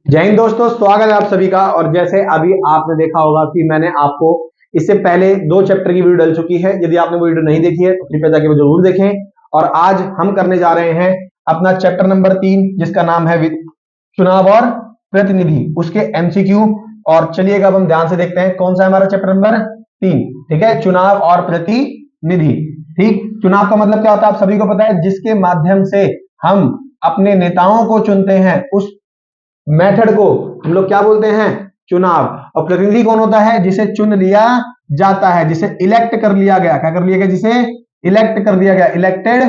जय हिंद दोस्तों, स्वागत है आप सभी का। और जैसे अभी आपने देखा होगा कि मैंने आपको इससे पहले 2 चैप्टर की वीडियो डल चुकी है। यदि आपने वो वीडियो नहीं देखी है तो कृपया जाके वो जरूर देखें। और आज हम करने जा रहे हैं अपना चैप्टर नंबर 3, जिसका नाम है चुनाव और प्रतिनिधि, उसके एमसीक्यू। और चलिएगा अब हम ध्यान से देखते हैं कौन सा है हमारा चैप्टर नंबर 3। ठीक है, चुनाव और प्रतिनिधि। ठीक, चुनाव का मतलब क्या होता है आप सभी को पता है, जिसके माध्यम से हम अपने नेताओं को चुनते हैं, उस मेथड को हम लोग क्या बोलते हैं, चुनाव। और प्रतिनिधि कौन होता है, जिसे चुन लिया जाता है, जिसे इलेक्ट कर लिया गया। क्या कर लिया गया, जिसे इलेक्ट कर दिया गया, इलेक्टेड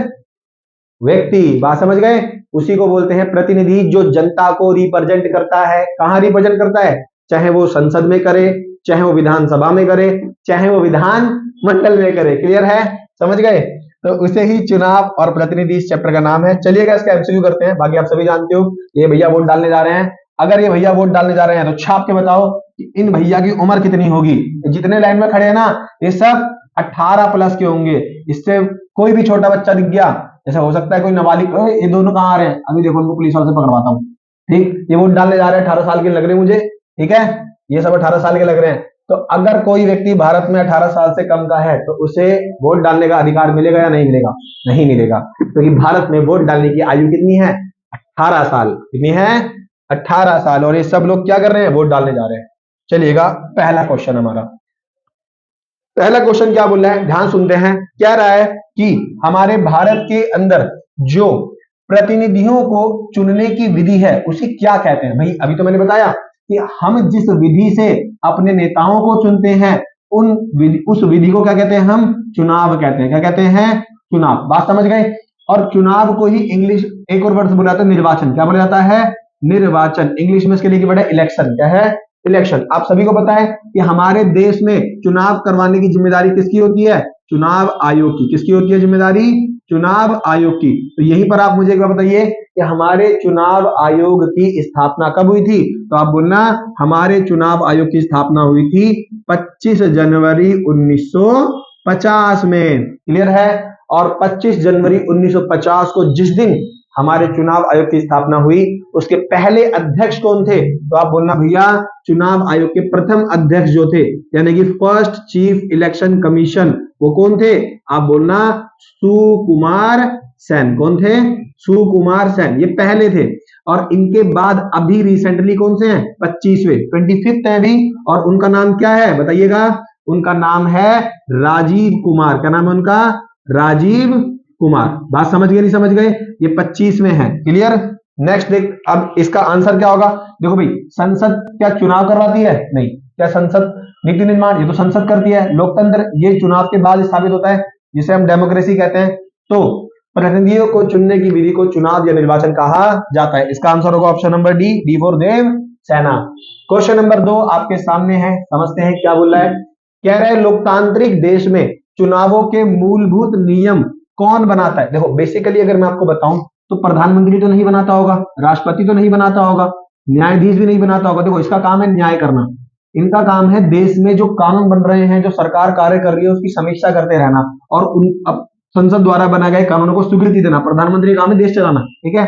व्यक्ति। बात समझ गए, उसी को बोलते हैं प्रतिनिधि, जो जनता को रिप्रेजेंट करता है। कहां रिप्रेजेंट करता है, चाहे वो संसद में करे, चाहे वो विधानसभा में करे, चाहे वो विधान मंडल में करे। क्लियर है, समझ गए। तो उसे ही चुनाव और प्रतिनिधि इस चैप्टर का नाम है। चलिएगा इसका एमसीक्यू करते हैं। बाकी आप सभी जानते हो ये भैया वोट डालने जा रहे हैं। अगर ये भैया वोट डालने जा रहे हैं तो छाप के बताओ कि इन भैया की उम्र कितनी होगी। जितने लाइन में खड़े हैं ना, ये सब 18 प्लस के होंगे। इससे कोई भी छोटा बच्चा दिख गया, जैसे हो सकता है कोई नाबालिग, ये दोनों कहाँ आ रहे हैं, अभी देखो उनको पुलिस वाले से पकड़वाता हूँ। ठीक, ये वोट डालने जा रहे हैं, 18 साल के लग रहे हैं मुझे। ठीक है, ये सब 18 साल के लग रहे हैं। तो अगर कोई व्यक्ति भारत में 18 साल से कम का है तो उसे वोट डालने का अधिकार मिलेगा या नहीं मिलेगा? नहीं मिलेगा, क्योंकि भारत में वोट डालने की आयु कितनी है, 18 साल। कितनी है, 18 साल। और ये सब लोग क्या कर रहे हैं, वोट डालने जा रहे हैं। चलिएगा पहला क्वेश्चन हमारा, पहला क्वेश्चन क्या बोल रहा है, ध्यान सुनते हैं। कह रहा है कि हमारे भारत के अंदर जो प्रतिनिधियों को चुनने की विधि है उसे क्या कहते हैं। भाई अभी तो मैंने बताया कि हम जिस विधि से अपने नेताओं को चुनते हैं उस विधि को क्या कहते हैं, हम चुनाव कहते हैं। क्या कहते हैं, चुनाव। बात समझ गए। और चुनाव को ही इंग्लिश एक और वर्ड से बोला जाता है, निर्वाचन। क्या बोला जाता है, निर्वाचन। इंग्लिश में इसके लिए वर्ड है इलेक्शन। क्या है, इलेक्शन। आप सभी को पता है कि हमारे देश में चुनाव करवाने की जिम्मेदारी किसकी होती है, चुनाव आयोग की। किसकी होती है जिम्मेदारी, चुनाव आयोग की। तो यहीं पर आप मुझे एक बार बताइए कि हमारे चुनाव आयोग की स्थापना कब हुई थी। तो आप बोलना, हमारे चुनाव आयोग की स्थापना हुई थी 25 जनवरी 1950 में। क्लियर है। और 25 जनवरी 1950 को जिस दिन हमारे चुनाव आयोग की स्थापना हुई, उसके पहले अध्यक्ष कौन थे। तो आप बोलना भैया, चुनाव आयोग के प्रथम अध्यक्ष जो थे, यानी कि फर्स्ट चीफ इलेक्शन कमीशन, वो कौन थे। आप बोलना सुकुमार सेन। कौन थे, सुकुमार सेन, ये पहले थे। और इनके बाद अभी रिसेंटली कौन से हैं, 25वें 25th है अभी। और उनका नाम क्या है बताइएगा, उनका नाम है राजीव कुमार। क्या नाम है उनका, राजीव कुमार। बात समझ गए, नहीं समझ गए, ये 25 में है। क्लियर। नेक्स्ट देख, अब इसका आंसर क्या होगा। देखो भाई, संसद क्या चुनाव करवाती है, नहीं। क्या संसद नीति निर्माण, ये तो संसद करती है। लोकतंत्र ये चुनाव के बाद स्थापित होता है, जिसे हम डेमोक्रेसी कहते हैं। तो प्रतिनिधियों को चुनने की विधि को चुनाव या निर्वाचन कहा जाता है। इसका आंसर होगा option number D, D for Dev Sena. Question number 2 आपके सामने है, समझते हैं क्या बोल रहा है। कह रहे हैं लोकतांत्रिक देश में चुनावों के मूलभूत नियम कौन बनाता है। देखो बेसिकली अगर मैं आपको बताऊं तो प्रधानमंत्री तो नहीं बनाता होगा, राष्ट्रपति तो नहीं बनाता होगा, न्यायाधीश भी नहीं बनाता होगा। देखो इसका काम है न्याय करना। इनका काम है देश में जो कानून बन रहे हैं, जो सरकार कार्य कर रही है, उसकी समीक्षा करते रहना और उन अब संसद द्वारा बनाए गए कानूनों को स्वीकृति देना। प्रधानमंत्री का काम है देश चलाना। ठीक है,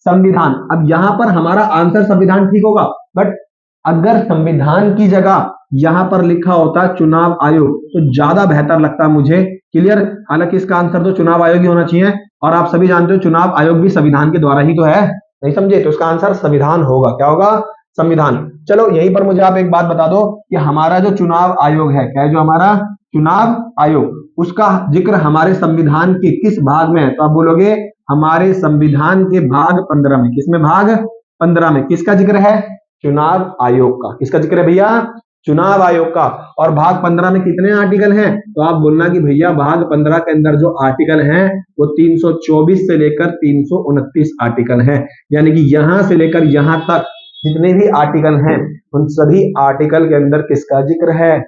संविधान। अब यहां पर हमारा आंसर संविधान ठीक होगा, बट अगर संविधान की जगह यहां पर लिखा होता चुनाव आयोग तो ज्यादा बेहतर लगता मुझे। क्लियर। हालांकि इसका आंसर तो चुनाव आयोग ही होना चाहिए, और आप सभी जानते हो चुनाव आयोग भी संविधान के द्वारा ही तो है। नहीं समझे, तो इसका आंसर संविधान होगा। क्या होगा, संविधान। चलो यहीं पर मुझे आप एक बात बता दो कि हमारा जो चुनाव आयोग है, क्या है जो हमारा चुनाव आयोग, उसका जिक्र हमारे संविधान के किस भाग में है। तो आप बोलोगे हमारे संविधान के भाग 15 में। किसमें, भाग 15 में किसका जिक्र है, चुनाव आयोग का। किसका जिक्र है भैया, चुनाव आयोग का। और भाग 15 में कितने आर्टिकल हैं, तो आप बोलना कि भैया भाग 15 के अंदर जो आर्टिकल हैं वो 324 से लेकर 329 आर्टिकल हैं। यानी कि यहां से लेकर यहां तक जितने भी आर्टिकल हैं उन सभी आर्टिकल के अंदर किसका जिक्र है,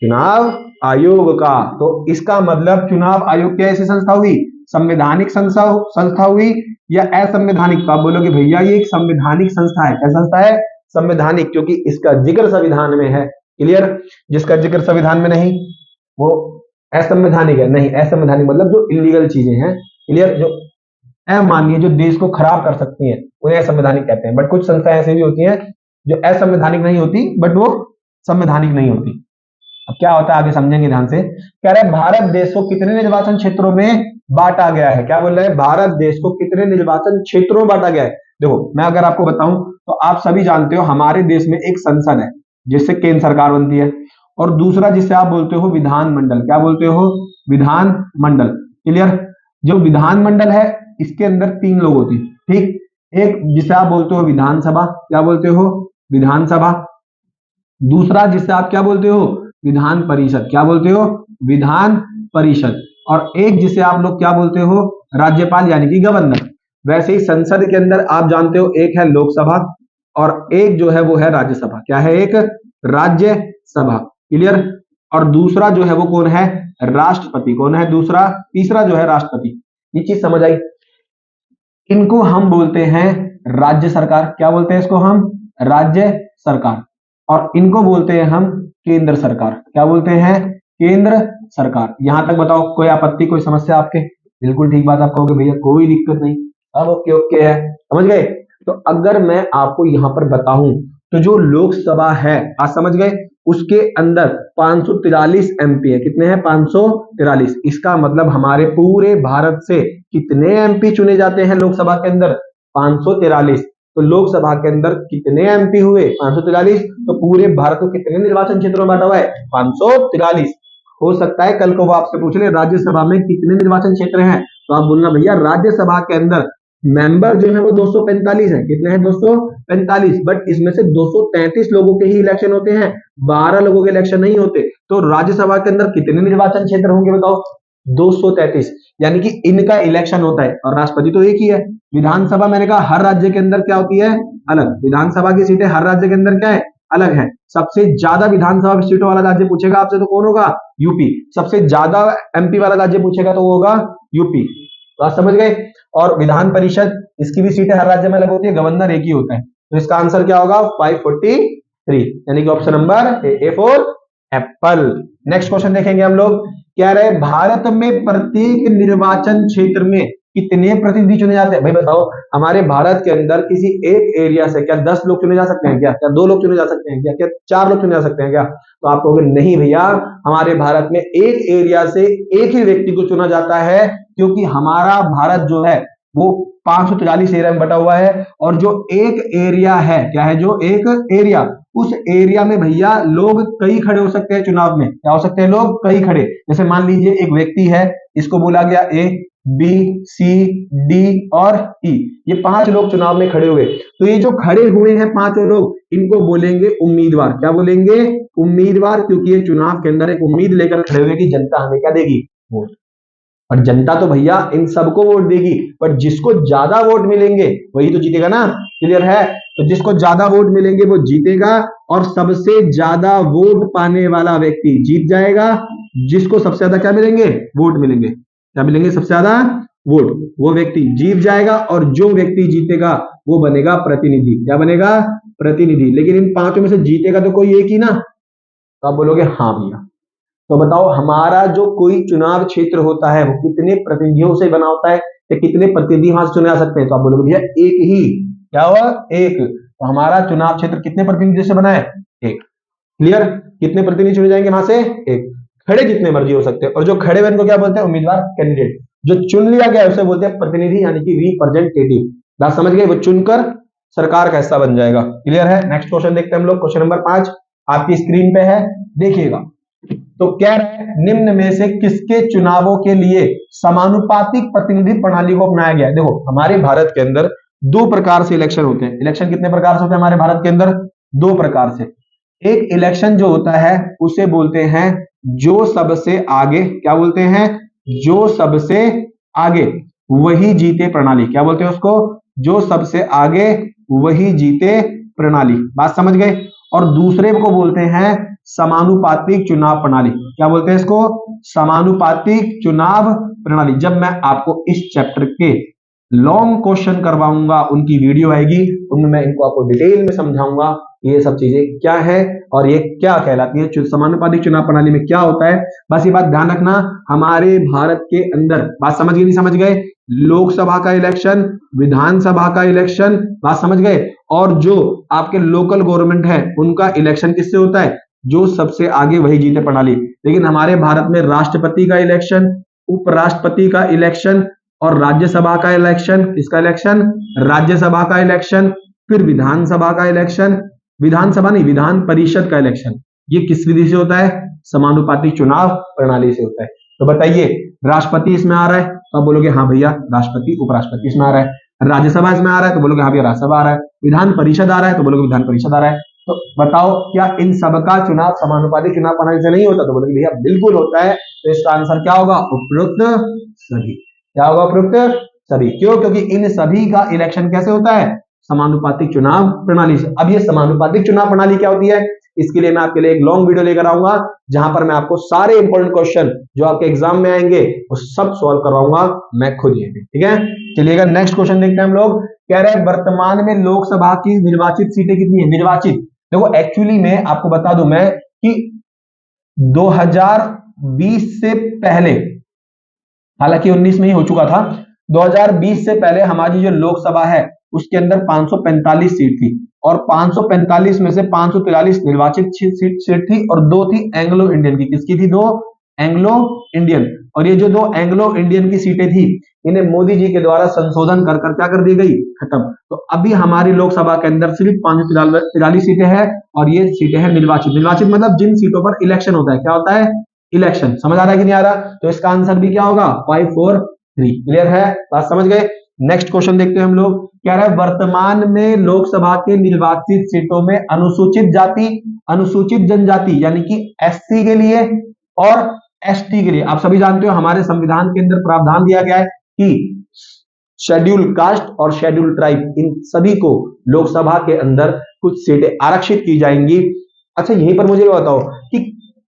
चुनाव आयोग का। तो इसका मतलब चुनाव आयोग क्या ऐसी संस्था हुई, संवैधानिक संस्था हुई या असंवैधानिक। तो आप बोलोगे भैया ये एक संवैधानिक संस्था है। क्या संस्था है, संवैधानिक, क्योंकि इसका जिक्र संविधान में है। क्लियर। जिसका जिक्र संविधान में नहीं वो असंवैधानिक है। नहीं, असंवैधानिक मतलब जो इलीगल चीजें हैं। क्लियर, जो अमानवीय, जो देश को खराब कर सकती हैं, उन्हें असंवैधानिक कहते हैं। बट कुछ संस्थाएं ऐसी भी होती हैं जो असंवैधानिक नहीं होती बट वो संवैधानिक नहीं होती। अब क्या होता है आगे समझेंगे ध्यान से। कह रहे हैं भारत देश को कितने निर्वाचन क्षेत्रों में बांटा गया है। क्या बोल रहे हैं, भारत देश को कितने निर्वाचन क्षेत्रों में बांटा गया है। देखो मैं अगर आपको बताऊं तो आप सभी जानते हो हमारे देश में एक संसद है जिससे केंद्र सरकार बनती है, और दूसरा जिसे आप बोलते हो विधानमंडल। क्या बोलते हो, विधानमंडल। क्लियर। जो विधानमंडल है इसके अंदर 3 लोग होते हैं, ठीक। एक जिसे आप बोलते हो विधानसभा, क्या बोलते हो, विधानसभा। दूसरा जिसे आप क्या बोलते हो, विधान परिषद। क्या बोलते हो, विधान परिषद। और एक जिसे आप लोग क्या बोलते हो, राज्यपाल यानी कि गवर्नर। वैसे ही संसद के अंदर आप जानते हो एक है लोकसभा और एक जो है वो है राज्यसभा। क्या है, एक राज्यसभा। क्लियर। और दूसरा जो है वो कौन है, राष्ट्रपति। कौन है दूसरा, तीसरा जो है राष्ट्रपति। ये चीज समझ आई। इनको हम बोलते हैं राज्य सरकार। क्या बोलते हैं इसको हम, राज्य सरकार। और इनको बोलते हैं हम केंद्र सरकार। क्या बोलते हैं, केंद्र सरकार। यहां तक बताओ कोई आपत्ति, कोई समस्या आपके। बिल्कुल ठीक बात, आप कहोगे भैया कोई दिक्कत नहीं, अब ओके ओके है, समझ गए। तो अगर मैं आपको यहां पर बताऊं तो जो लोकसभा है, आज समझ गए, उसके अंदर 543 एमपी है। कितने हैं, 543। इसका मतलब हमारे पूरे भारत से कितने एमपी चुने जाते हैं लोकसभा के अंदर, 543। तो लोकसभा के अंदर कितने एमपी हुए, 543। तो पूरे भारत को कितने निर्वाचन क्षेत्रों में बांटा हुआ है, 543। हो सकता है कल को वो आपसे पूछ ले राज्यसभा में कितने निर्वाचन क्षेत्र हैं, तो आप बोलना भैया राज्यसभा के अंदर मेंबर जो है वो 245 है। कितने हैं, 245। बट इसमें से 233 लोगों के ही इलेक्शन होते हैं, 12 लोगों के इलेक्शन नहीं होते। तो राज्यसभा के अंदर कितने निर्वाचन क्षेत्र होंगे बताओ, 233। यानी कि इनका इलेक्शन होता है, और राष्ट्रपति तो एक ही है। विधानसभा मैंने कहा हर राज्य के अंदर क्या होती है, अलग। विधानसभा की सीटें हर राज्य के अंदर क्या है, अलग है। सबसे ज्यादा विधानसभा सीटों वाला राज्य पूछेगा आपसे तो कौन होगा, यूपी। सबसे ज्यादा एमपी वाला राज्य पूछेगा तो वो होगा यूपी। बात समझ गए। और विधान परिषद, इसकी भी सीटें हर राज्य में अलग होती है, गवर्नर एक ही होता है। तो इसका आंसर क्या होगा, 543, यानी कि option number A for Apple. Next question देखेंगे हम लोग। क्या रहे, भारत में प्रत्येक निर्वाचन क्षेत्र में कितने प्रतिनिधि चुने जाते हैं। भाई बताओ हमारे भारत के अंदर किसी एक एरिया से क्या 10 लोग चुने जा सकते हैं क्या, क्या 2 लोग चुने जा सकते हैं क्या, क्या 4 लोग चुने जा सकते हैं क्या। तो आप कहोगे नहीं भैया, हमारे भारत में एक एरिया से एक ही व्यक्ति को चुना जाता है, क्योंकि हमारा भारत जो है वो 543 एरिया में बटा हुआ है। और जो एक एरिया है, क्या है, जो एक एरिया, उस एरिया में भैया लोग कई खड़े हो सकते हैं चुनाव में। क्या हो सकते हैं, लोग कई खड़े। जैसे मान लीजिए एक व्यक्ति है, इसको बोला गया ए बी सी डी और ई, ये 5 लोग चुनाव में खड़े हुए। तो ये जो खड़े हुए हैं 5 लोग, इनको बोलेंगे उम्मीदवार। क्या बोलेंगे, उम्मीदवार। क्योंकि ये चुनाव के अंदर एक उम्मीद लेकर खड़े हुए कि जनता हमें क्या देगी, वोट। और जनता तो भैया इन सबको वोट देगी, पर जिसको ज्यादा वोट मिलेंगे वही तो जीतेगा ना। क्लियर है। तो जिसको ज्यादा वोट मिलेंगे वो जीतेगा, और सबसे ज्यादा वोट पाने वाला व्यक्ति जीत जाएगा। जिसको सबसे ज्यादा क्या मिलेंगे, वोट मिलेंगे। क्या मिलेंगे, सबसे ज्यादा वोट, वो व्यक्ति जीत जाएगा। और जो व्यक्ति जीतेगा वो बनेगा प्रतिनिधि। क्या बनेगा, प्रतिनिधि। लेकिन इन 5 में से जीतेगा तो कोई एक ही ना। तो आप बोलोगे हाँ भैया। तो बताओ हमारा जो कोई चुनाव क्षेत्र होता है वो कितने प्रतिनिधियों से बना होता है, या कितने प्रतिनिधि वहां से चुने जा सकते हैं। तो आप बोलोगे भैया एक ही। क्या हुआ, एक। तो हमारा चुनाव क्षेत्र कितने प्रतिनिधियों से बना है, एक। क्लियर। कितने प्रतिनिधि चुने जाएंगे वहां से, एक। खड़े जितने मर्जी हो सकते हैं, और जो खड़े हुए उनको क्या बोलते हैं, उम्मीदवार, कैंडिडेट। जो चुन लिया गया है उसे बोलते हैं प्रतिनिधि, यानी कि रिप्रेजेंटेटिव। बात समझ गए, वो चुनकर सरकार का हिस्सा बन जाएगा। क्लियर है। नेक्स्ट क्वेश्चन देखते हैं हम लोग। क्वेश्चन नंबर 5 आपकी स्क्रीन पे है, देखिएगा। तो कह रहे हैं निम्न में से किसके चुनावों के लिए समानुपातिक प्रतिनिधि प्रणाली को अपनाया गया है। देखो हमारे भारत के अंदर 2 प्रकार से इलेक्शन होते हैं। इलेक्शन कितने प्रकार से होते हैं हमारे भारत के अंदर, 2 प्रकार से। एक इलेक्शन जो होता है उसे बोलते हैं जो सबसे आगे। क्या बोलते हैं, जो सबसे आगे वही जीते प्रणाली। क्या बोलते हैं उसको, जो सबसे आगे वही जीते प्रणाली। बात समझ गए। और दूसरे को बोलते हैं समानुपातिक चुनाव प्रणाली। क्या बोलते हैं इसको, समानुपातिक चुनाव प्रणाली। जब मैं आपको इस चैप्टर के लॉन्ग क्वेश्चन करवाऊंगा, उनकी वीडियो आएगी, उनमें मैं इनको आपको डिटेल में समझाऊंगा ये सब चीजें क्या है और ये क्या कहलाती है, समानुपातिक चुनाव प्रणाली में क्या होता है। बस ये बात ध्यान रखना, हमारे भारत के अंदर, बात समझ गए नहीं समझ गए, लोकसभा का इलेक्शन, विधानसभा का इलेक्शन, बात समझ गए, और जो आपके लोकल गवर्नमेंट है उनका इलेक्शन किससे होता है, जो सबसे आगे वही जीते प्रणाली। लेकिन हमारे भारत में राष्ट्रपति का इलेक्शन, उपराष्ट्रपति का इलेक्शन और राज्यसभा का इलेक्शन, किसका इलेक्शन, राज्यसभा का इलेक्शन, फिर विधानसभा का इलेक्शन, विधानसभा नहीं विधान परिषद का इलेक्शन, ये किस विधि से होता है, समानुपातिक चुनाव प्रणाली से होता है। तो बताइए, राष्ट्रपति इसमें आ रहा है तो आप बोलोगे हाँ भैया राष्ट्रपति, उपराष्ट्रपति इसमें आ रहा है, राज्यसभा इसमें आ रहा है तो बोलोगे हाँ भैया राज्यसभा आ रहा है, विधान परिषद आ रहा है तो बोलोगे विधान परिषद आ रहा है। तो बताओ क्या इन सबका चुनाव समानुपातिक चुनाव प्रणाली से नहीं होता, तो बोलोगे भैया बिल्कुल होता है। तो इसका आंसर क्या होगा, उपरोक्त सभी। क्या होगा, उपरोक्त सभी। क्यों, क्योंकि इन सभी का इलेक्शन कैसे होता है, समानुपातिक चुनाव प्रणाली से। अब ये समानुपातिक चुनाव प्रणाली क्या होती है, इसके लिए मैं आपके लिए एक लॉन्ग वीडियो लेकर आऊंगा, जहां पर मैं आपको सारे इंपॉर्टेंट क्वेश्चन जो आपके एग्जाम में आएंगे वो सब सॉल्व करवाऊंगा मैं खुद ही। ठीक है, चलिएगा नेक्स्ट क्वेश्चन देखते हैं हम लोग। कह रहे हैं वर्तमान में लोकसभा की निर्वाचित सीटें कितनी है, निर्वाचित, देखो एक्चुअली में आपको बता दूं मैं कि 2020 से पहले, हालांकि 19 में ही हो चुका था, 2020 से पहले हमारी जो लोकसभा है उसके अंदर 545 सीट थी, और 545 में से 543 निर्वाचित सीट थी और 2 थी एंग्लो इंडियन की। किसकी थी, 2 एंग्लो इंडियन। और ये जो 2 एंग्लो इंडियन की सीटें थी इन्हें मोदी जी के द्वारा संशोधन कर कर क्या कर दी गई, खत्म। तो अभी हमारी लोकसभा के अंदर सिर्फ 543 सीटें हैं और ये सीटें हैं निर्वाचित। निर्वाचित मतलब जिन सीटों पर इलेक्शन होता है, क्या होता है, इलेक्शन। समझ आ रहा है कि नहीं आ रहा, तो इसका आंसर भी क्या होगा, 543। क्लियर है, बात समझ गए। नेक्स्ट क्वेश्चन देखते हैं हम लोग। क्या रहा है, वर्तमान में लोकसभा के निर्वाचित सीटों में अनुसूचित जाति, अनुसूचित जनजाति यानी कि एससी के लिए और एसटी के लिए, आप सभी जानते हो हमारे संविधान के अंदर प्रावधान दिया गया है कि शेड्यूल कास्ट और शेड्यूल ट्राइब इन सभी को लोकसभा के अंदर कुछ सीटें आरक्षित की जाएंगी। अच्छा यहीं पर मुझे बताओ कि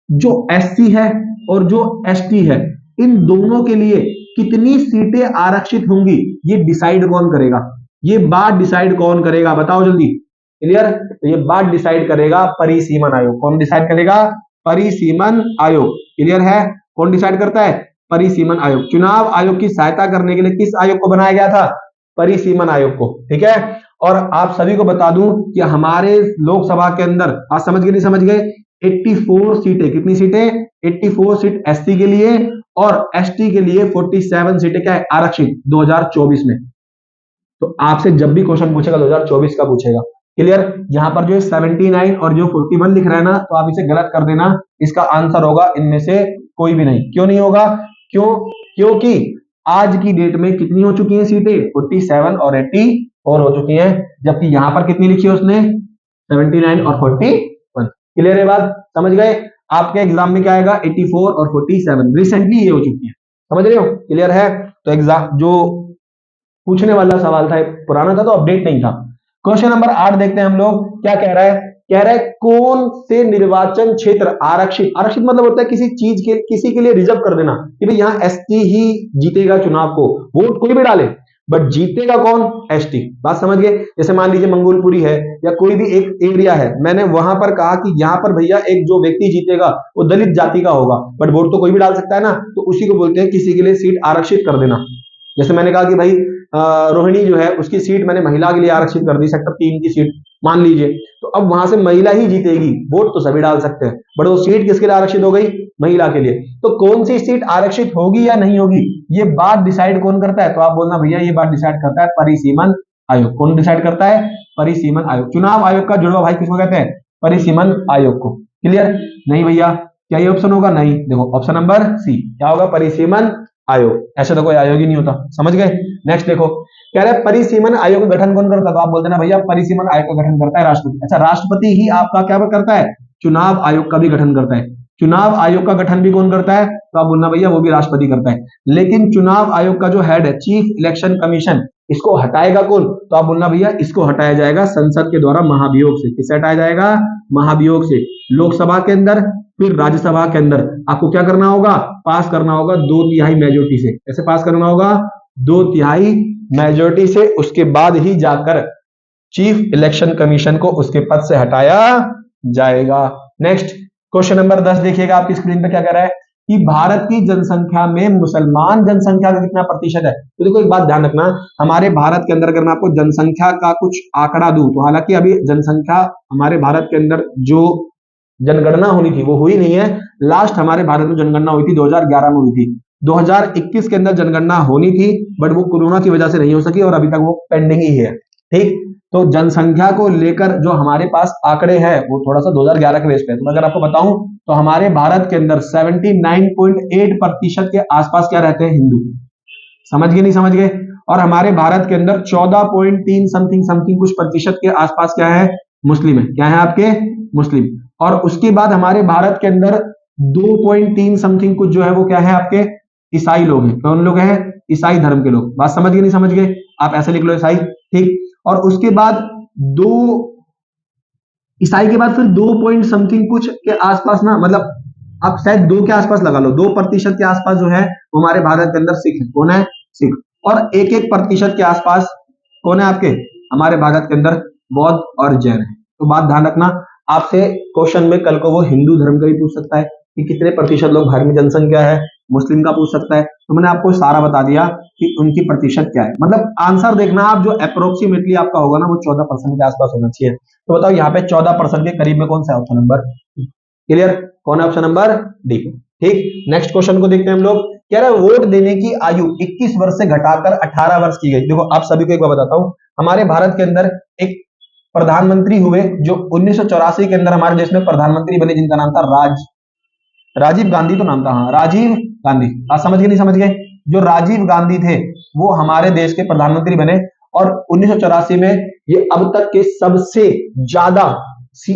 जो एससी है और जो एसटी है इन दोनों के लिए कितनी सीटें आरक्षित होंगी, ये डिसाइड कौन करेगा, ये बात डिसाइड कौन करेगा, बताओ जल्दी। क्लियर, तो ये बात डिसाइड करेगा परिसीमन आयोग। कौन डिसाइड करेगा, परिसीमन आयोग। क्लियर है, कौन डिसाइड करता है, परिसीमन आयोग। चुनाव आयोग की सहायता करने के लिए किस आयोग को बनाया गया था, परिसीमन आयोग को। ठीक है, और आप सभी को बता दूं कि हमारे लोकसभा के अंदर, आप समझ गए नहीं समझ गए, 84 सीटें, कितनी सीटें, 84 सीट एससी के लिए और एसटी के लिए 47 सीटें क्या है, आरक्षित 2024 में। तो आपसे जब भी क्वेश्चन पूछेगा 2024 का पूछेगा। क्लियर, यहां पर जो 79 और जो 41 लिख रहा है ना, तो आप इसे गलत कर देना, इसका आंसर होगा इनमें से कोई भी नहीं। क्यों नहीं होगा, क्यों, क्योंकि आज की डेट में कितनी हो चुकी हैं सीटें, 47 और 84 हो चुकी हैं, जबकि यहां पर कितनी लिखी है उसने, 79 और 41। क्लियर है बात, समझ गए। आपके एग्जाम में क्या आएगा, 84 और 47 रिसेंटली ये हो चुकी है, समझ रहे हो। क्लियर है, तो एग्जाम जो पूछने वाला सवाल था पुराना था तो अपडेट नहीं था। क्वेश्चन नंबर 8 देखते हैं हम लोग, क्या कह रहा है, कह रहा है कौन से निर्वाचन क्षेत्र आरक्षित, आरक्षित मतलब होता है किसी चीज के, किसी के लिए रिजर्व कर देना कि भाई यहाँ एसटी ही जीतेगा चुनाव को, वोट कोई भी डाले बट जीतेगा कौन, एसटी। बात समझ गए। जैसे मान लीजिए मंगोलपुरी है या कोई भी एक एरिया है, मैंने वहां पर कहा कि यहाँ पर भैया एक जो व्यक्ति जीतेगा वो दलित जाति का होगा, बट वोट तो कोई भी डाल सकता है ना, तो उसी को बोलते हैं किसी के लिए सीट आरक्षित कर देना। जैसे मैंने कहा कि भाई रोहिणी जो है उसकी सीट मैंने महिला के लिए आरक्षित कर दी, सेक्टर 3 की सीट मान लीजिए, तो अब वहां से महिला ही जीतेगी, वोट तो सभी डाल सकते हैं, बट वो सीट किसके लिए आरक्षित हो गई, महिला के लिए। तो कौन सी सीट आरक्षित होगी या नहीं होगी, ये बात डिसाइड कौन करता है, तो आप बोलना भैया ये बात डिसाइड करता है परिसीमन आयोग। कौन डिसाइड करता है, परिसीमन आयोग। चुनाव आयोग का जुड़वा भाई किसको कहते हैं, परिसीमन आयोग को। क्लियर, नहीं भैया क्या ये ऑप्शन होगा, नहीं, देखो ऑप्शन नंबर सी क्या होगा, परिसीमन आयोग। ऐसे तो कोई आयोग ही नहीं होता, समझ गए। नेक्स्ट देखो, कह रहा है परिसीमन आयोग का गठन कौन करता है, तो आप बोलते हैं भैया परिसीमन आयोग का गठन करता है राष्ट्रपति। अच्छा, राष्ट्रपति ही आपका क्या करता है, चुनाव आयोग का भी गठन करता है। चुनाव आयोग का गठन भी कौन करता है, तो आप बोलना भैया वो भी राष्ट्रपति करता है। लेकिन चुनाव आयोग का जो हेड है, चीफ इलेक्शन कमीशन, इसको हटाएगा कौन, तो आप बोलना भैया इसको हटाया जाएगा संसद के द्वारा महाभियोग से। किससे हटाया जाएगा, महाभियोग से। लोकसभा के अंदर फिर राज्यसभा के अंदर आपको क्या करना होगा, पास करना होगा 2/3 मेजोरिटी से। कैसे पास करना होगा, 2/3 मेजोरिटी से उसके बाद ही जाकर चीफ इलेक्शन कमीशन को उसके पद से हटाया जाएगा। नेक्स्ट क्वेश्चन नंबर 10 देखिएगा, आपकी स्क्रीन पे क्या कह रहा है कि भारत की जनसंख्या में मुसलमान जनसंख्या का कितना प्रतिशत है। तो देखो एक बात ध्यान रखना, हमारे भारत के अंदर अगर मैं आपको जनसंख्या का कुछ आंकड़ा दूं, तो हालांकि अभी जनसंख्या हमारे भारत के अंदर जो जनगणना होनी थी वो हुई नहीं है। लास्ट हमारे भारत में जनगणना हुई थी 2011 में हुई थी। 2021 के अंदर जनगणना होनी थी, बट वो कोरोना की वजह से नहीं हो सकी और अभी तक वो पेंडिंग ही है। ठीक, तो जनसंख्या को लेकर जो हमारे पास आंकड़े हैं वो थोड़ा सा 2011 के बेस पे, तो अगर आपको बताऊं तो हमारे भारत के अंदर 79.8% के आसपास क्या रहते हैं, हिंदू। समझ गए नहीं समझ गए। और हमारे भारत के अंदर 14.3 समथिंग समथिंग कुछ प्रतिशत के आसपास क्या है, मुस्लिम है। क्या है आपके, मुस्लिम। और उसके बाद हमारे भारत के अंदर 2.3 समथिंग कुछ जो है वो क्या है आपके, ईसाई लोग हैं। कौन लोग हैं, ईसाई धर्म के लोग। बात समझ गए नहीं समझ गए, आप ऐसे लिख लो ईसाई। ठीक, और उसके बाद दो ईसाई के बाद फिर 2 पॉइंट समथिंग कुछ के आसपास ना, मतलब आप शायद 2 के आसपास लगा लो, 2% के आसपास जो है वो हमारे भारत के अंदर सिख है। कौन है, सिख। और 1% के आसपास कौन है आपके, हमारे भारत के अंदर बौद्ध और जैन है। तो बात ध्यान रखना, आपसे क्वेश्चन में कल को वो हिंदू धर्म का भी पूछ सकता है कि कितने प्रतिशत लोग भारत में जनसंख्या है, मुस्लिम का पूछ सकता है। तो मैंने आपको सारा बता दिया कि उनकी प्रतिशत क्या है। मतलब आंसर देखना आप, जो अप्रोक्सीमेटली आपका होगा ना वो 14% के आसपास होना चाहिए। तो बताओ यहाँ पे 14% के करीब में कौन सा ऑप्शन नंबर, क्लियर, कौन है ऑप्शन नंबर डी। ठीक, नेक्स्ट क्वेश्चन को देखते हैं हम लोग। कह रहा है वोट देने की आयु 21 वर्ष से घटाकर 18 वर्ष की गई। देखो आप सभी को एक बार बताता हूं, हमारे भारत के अंदर एक प्रधानमंत्री हुए जो 1984 के अंदर हमारे देश में प्रधानमंत्री बने, जिनका नाम था राजीव गांधी। तो नाम था, हाँ, राजीव गांधी। आप समझ गए नहीं समझ गए। जो राजीव गांधी थे वो हमारे देश के प्रधानमंत्री बने और 1984 में ये अब तक के सबसे ज्यादा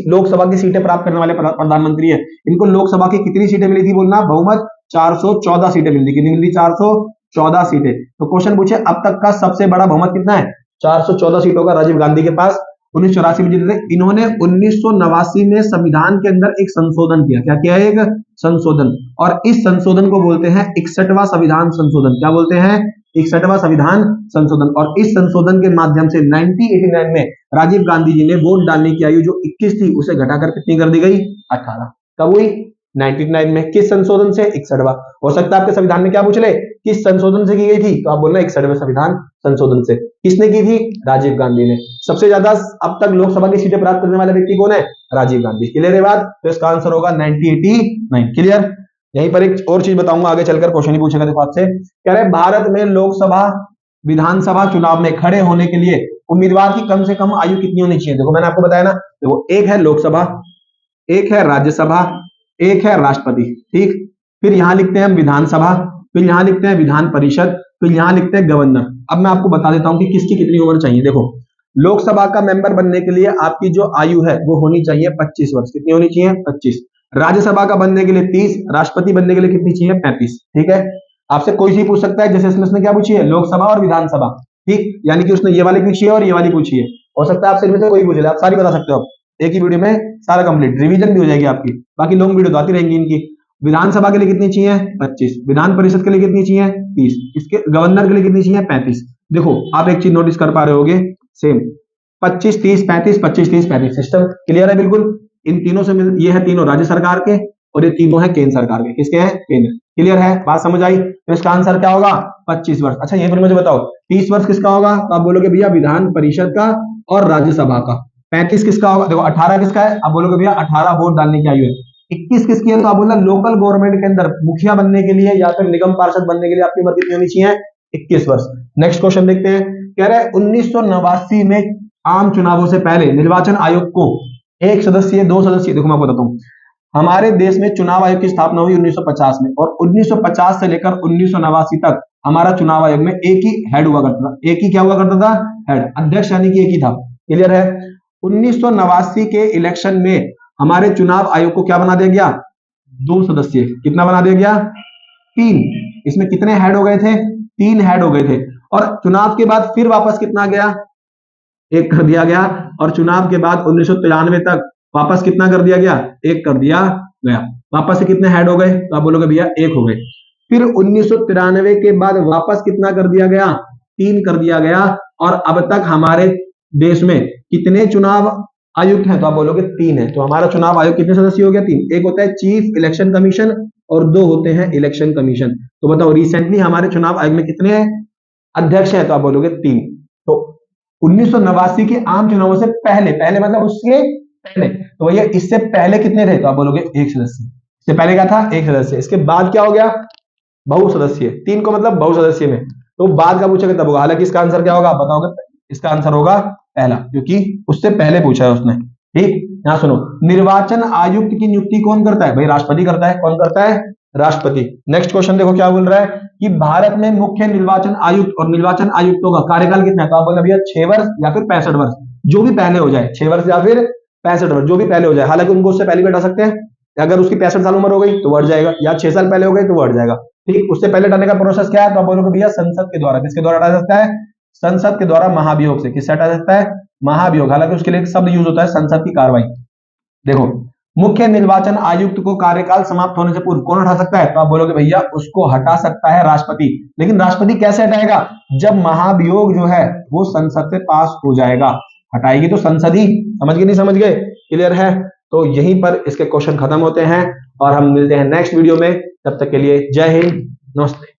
लोकसभा की सीटें प्राप्त करने वाले प्रधानमंत्री है। इनको लोकसभा की कितनी सीटें मिली थी बोलना, बहुमत 414 सीटें मिली थी। कितनी मिली, 414 सीटें। तो क्वेश्चन पूछे अब तक का सबसे बड़ा बहुमत कितना है, 414 सीटों का राजीव गांधी के पास 1984 में जीते थे। इन्होंने 1989 में संविधान के अंदर एक संशोधन किया। क्या किया है, एक संशोधन। और इस संशोधन को बोलते हैं 61वां संविधान संशोधन। क्या बोलते हैं, 61वां संविधान संशोधन। और इस संशोधन के माध्यम से 1989 में राजीव गांधी जी ने वोट डालने की आयु जो 21 थी उसे घटाकर कितनी कर दी गई, 18। कब हुई, 1989 में। किस संशोधन से, 61वां। हो सकता है आपके संविधान में क्या पूछ ले, किस संशोधन से की गई थी, तो आप बोलना 61वें संविधान संशोधन से। किसने की थी, राजीव गांधी ने। सबसे ज्यादा अब तक लोकसभा की सीटें प्राप्त करने वाला व्यक्ति कौन है, राजीव गांधी। क्लियर है बात, तो इसका आंसर होगा 1989। क्लियर। यहीं पर एक और चीज बताऊंगा, आगे चलकर क्वेश्चन ही पूछेगा। देखो आपसे कह रहे भारत में लोकसभा विधानसभा चुनाव में खड़े होने के लिए उम्मीदवार की कम से कम आयु कितनी होनी चाहिए। देखो मैंने आपको बताया ना, देखो एक है लोकसभा, एक है राज्यसभा, एक है राष्ट्रपति। ठीक, फिर यहां लिखते हैं विधानसभा, फिर यहां लिखते हैं विधान परिषद, फिर यहां लिखते हैं गवर्नर। अब मैं आपको बता देता हूं कि किसकी कितनी उम्र चाहिए। देखो लोकसभा का मेंबर बनने के लिए आपकी जो आयु है वो होनी चाहिए 25 वर्ष। कितनी होनी चाहिए, 25। राज्यसभा का बनने के लिए 30, राष्ट्रपति बनने के लिए कितनी चाहिए, 35। ठीक है, आपसे कोई चीज पूछ सकता है, जैसे इसमें उसने क्या पूछी है, लोकसभा और विधानसभा। ठीक, यानी कि उसने ये वाली पूछी है और ये वाली पूछी है। हो सकता है आपसे इनमें से कोई पूछ ले, आप सारी बता सकते हो। एक ही वीडियो में सारा कंप्लीट, रिवीजन भी हो जाएगी आपकी। बाकी लॉन्ग वीडियो तो आती रहेंगी इनकी। विधानसभा के लिए कितनी चाहिए, 25। विधान परिषद के लिए कितनी चाहिए, 30। इसके गवर्नर के लिए कितनी चाहिए, 35। देखो आप एक चीज नोटिस कर पा रहे होगे, सेम 25 30 35, 25 30 35 सिस्टम क्लियर है बिल्कुल। इन तीनों से ये है तीनों राज्य सरकार के और ये तीनों है केंद्र सरकार के। किसके हैं, केंद्र। क्लियर है, बात समझ आई। तो इसका आंसर क्या होगा, 25 वर्ष। अच्छा ये फिर मुझे बताओ 30 वर्ष किसका होगा, तो आप बोलोगे भैया विधान परिषद का और राज्यसभा का। 35 किसका होगा, देखो 18 किसका है, आप बोलोगे भैया 18 वोट डालने की आयु है। 21 किसकी है, तो आप बोलना लोकल गवर्नमेंट के अंदर मुखिया बनने के लिए या फिर निगम पार्षद बनने के लिए आपकी उम्र कितनी होनी चाहिए, 21 वर्ष। नेक्स्ट क्वेश्चन देखते हैं। कह रहे हैं 1989 में आम चुनावों से पहले निर्वाचन आयोग को 1 सदस्य 2 सदस्य, देखो मैं आपको बताता हूं, हमारे देश में चुनाव आयोग की स्थापना हुई 1950 में और 1950 से लेकर 1989 तक हमारा चुनाव आयोग में एक ही हेड हुआ करता था। एक ही क्या हुआ करता था, हेड, अध्यक्ष यानी कि एक ही था। क्लियर है। 1989 के इलेक्शन में हमारे चुनाव आयोग को क्या बना दिया गया, 2 सदस्य। कितना बना दिया गया, 3। इसमें कितने हेड हो गए थे, 3 हेड हो गए थे। और चुनाव के बाद फिर वापस कितना गया, 1 कर दिया गया। और चुनाव के बाद 1993 तक वापस कितना कर दिया गया, 1 कर दिया गया। वापस से कितने हेड हो गए, तो आप बोलोगे भैया 1 हो गए। फिर 1993 के बाद वापस कितना कर दिया गया, 3 कर दिया गया। और अब तक हमारे देश में कितने चुनाव आयुक्त हैं, तो आप बोलोगे 3 है। तो हमारा चुनाव आयोग कितने सदस्य हो गया, 3। एक होता है चीफ इलेक्शन कमीशन और 2 होते हैं इलेक्शन कमीशन। तो बताओ रिसेंटली हमारे चुनाव आयोग में कितने अध्यक्ष हैं, तो आप बोलोगे 3। तो 1989 के आम चुनावों से पहले, पहले मतलब उसके पहले, तो भैया इससे पहले कितने थे, तो आप बोलोगे 1 सदस्य। इससे पहले क्या था, 1 सदस्य। इसके बाद क्या हो गया, बहुसदस्यीय। 3 को मतलब बहुसदस्यीय में, तो बाद का पूछेगा तब होगा। हालांकि इसका आंसर क्या होगा, आप बताओगे। इसका आंसर होगा पहला, क्योंकि उससे पहले पूछा है उसने। ठीक, यहां सुनो, निर्वाचन आयुक्त की नियुक्ति कौन करता है, भाई राष्ट्रपति करता है। कौन करता है, राष्ट्रपति। नेक्स्ट क्वेश्चन देखो क्या बोल रहा है कि भारत में मुख्य निर्वाचन आयुक्त और निर्वाचन आयुक्तों का कार्यकाल कितना है, तो आप बोल भैया 6 वर्ष या फिर 65 वर्ष, जो भी पहले हो जाए, 6 वर्ष या फिर 65 वर्ष, जो भी पहले हो जाए। हालांकि उनको उससे पहले भी हटा सकते हैं, अगर उसकी 65 साल उम्र हो गई तो बढ़ जाएगा, या 6 साल पहले हो गई तो बढ़ जाएगा। ठीक, उससे पहले हटाने का प्रोसेस क्या है, तो आप बोलोगे भैया संसद के द्वारा। किसके द्वारा हटा सकता है, संसद के द्वारा, महाभियोग से। किससे हटा सकता है, महाभियोग। हालांकि उसके लिए शब्द यूज होता है संसद की कार्रवाई। देखो, मुख्य निर्वाचन आयुक्त को कार्यकाल समाप्त होने से पूर्व कौन हटा सकता है, तो आप बोलोगे भैया उसको हटा सकता है राष्ट्रपति। लेकिन राष्ट्रपति कैसे हटाएगा, जब महाभियोग जो है वो संसद से पास हो जाएगा। हटाएगी तो संसद ही। समझ गए, नहीं समझ गए, क्लियर है। तो यहीं पर इसके क्वेश्चन खत्म होते हैं और हम मिलते हैं नेक्स्ट वीडियो में। तब तक के लिए जय हिंद, नमस्ते।